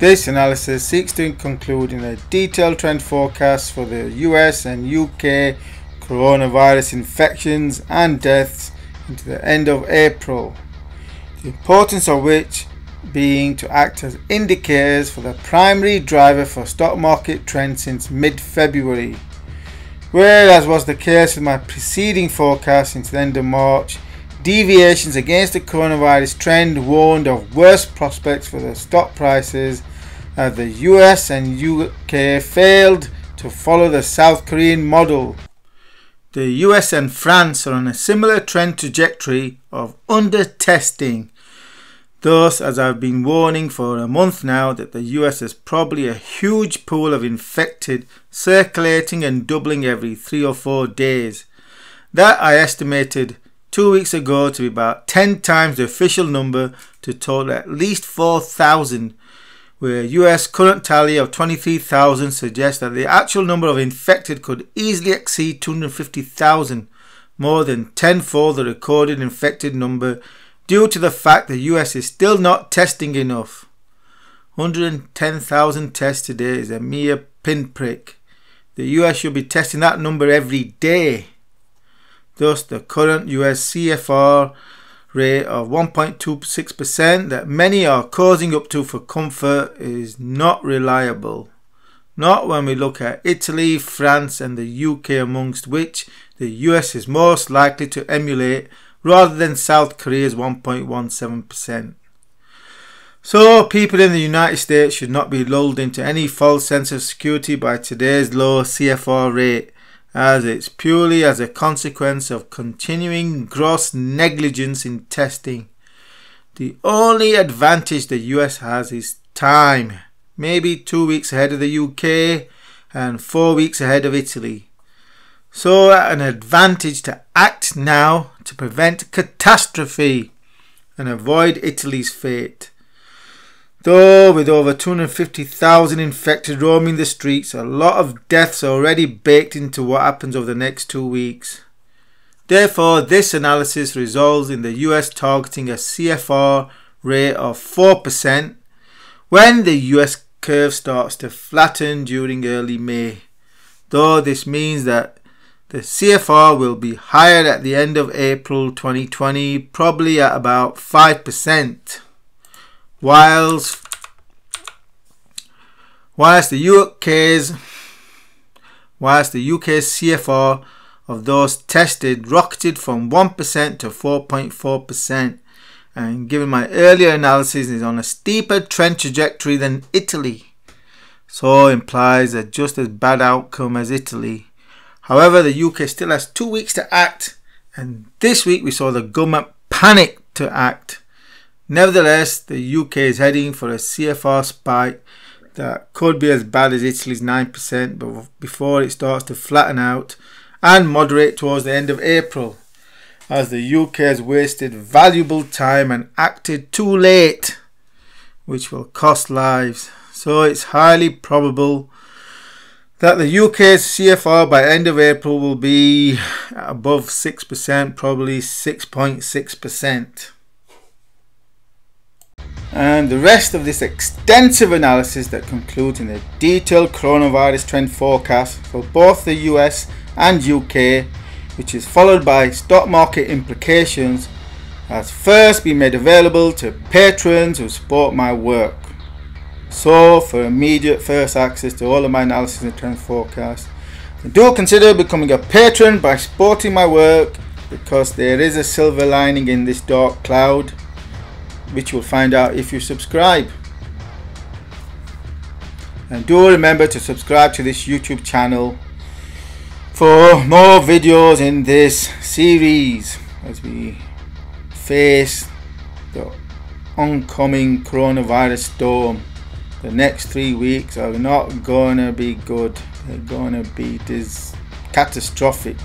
This analysis seeks to conclude in a detailed trend forecast for the US and UK coronavirus infections and deaths into the end of April, the importance of which being to act as indicators for the primary driver for stock market trends since mid-February, whereas was the case with my preceding forecast since the end of March. Deviations against the coronavirus trend warned of worse prospects for the stock prices as the US and UK failed to follow the South Korean model. The US and France are on a similar trend trajectory of under-testing. Thus, as I've been warning for a month now, that the US has probably a huge pool of infected circulating and doubling every 3 or 4 days. That I estimated 2 weeks ago to be about 10 times the official number, to total at least 4,000, where US current tally of 23,000 suggests that the actual number of infected could easily exceed 250,000, more than tenfold the recorded infected number, due to the fact the US is still not testing enough. 110,000 tests today is a mere pinprick. The US should be testing that number every day. Thus, the current US CFR rate of 1.26% that many are cozying up to for comfort is not reliable. Not when we look at Italy, France and the UK, amongst which the US is most likely to emulate, rather than South Korea's 1.17%. So people in the United States should not be lulled into any false sense of security by today's low CFR rate, as it's purely as a consequence of continuing gross negligence in testing. The only advantage the US has is time, maybe 2 weeks ahead of the UK and 4 weeks ahead of Italy. So an advantage to act now to prevent catastrophe and avoid Italy's fate. Though with over 250,000 infected roaming the streets, a lot of deaths are already baked into what happens over the next 2 weeks. Therefore, this analysis results in the US targeting a CFR rate of 4% when the US curve starts to flatten during early May. Though this means that the CFR will be higher at the end of April 2020, probably at about 5%. Whilst the UK's CFR of those tested rocketed from 1% to 4.4%, and given my earlier analysis is on a steeper trend trajectory than Italy, so implies a just as bad outcome as Italy. However, the UK still has 2 weeks to act, and this week we saw the government panic to act. Nevertheless, the UK is heading for a CFR spike that could be as bad as Italy's 9%, but before it starts to flatten out and moderate towards the end of April, as the UK has wasted valuable time and acted too late, which will cost lives. So it's highly probable that the UK's CFR by end of April will be above 6%, probably 6.6%. And the rest of this extensive analysis that concludes in a detailed coronavirus trend forecast for both the US and UK, which is followed by stock market implications, has first been made available to patrons who support my work. So, for immediate first access to all of my analysis and trend forecasts, do consider becoming a patron by supporting my work, because there is a silver lining in this dark cloud, which you'll find out if you subscribe. And do remember to subscribe to this YouTube channel for more videos in this series as we face the oncoming coronavirus storm. The next 3 weeks are not gonna be good. They're gonna be catastrophic.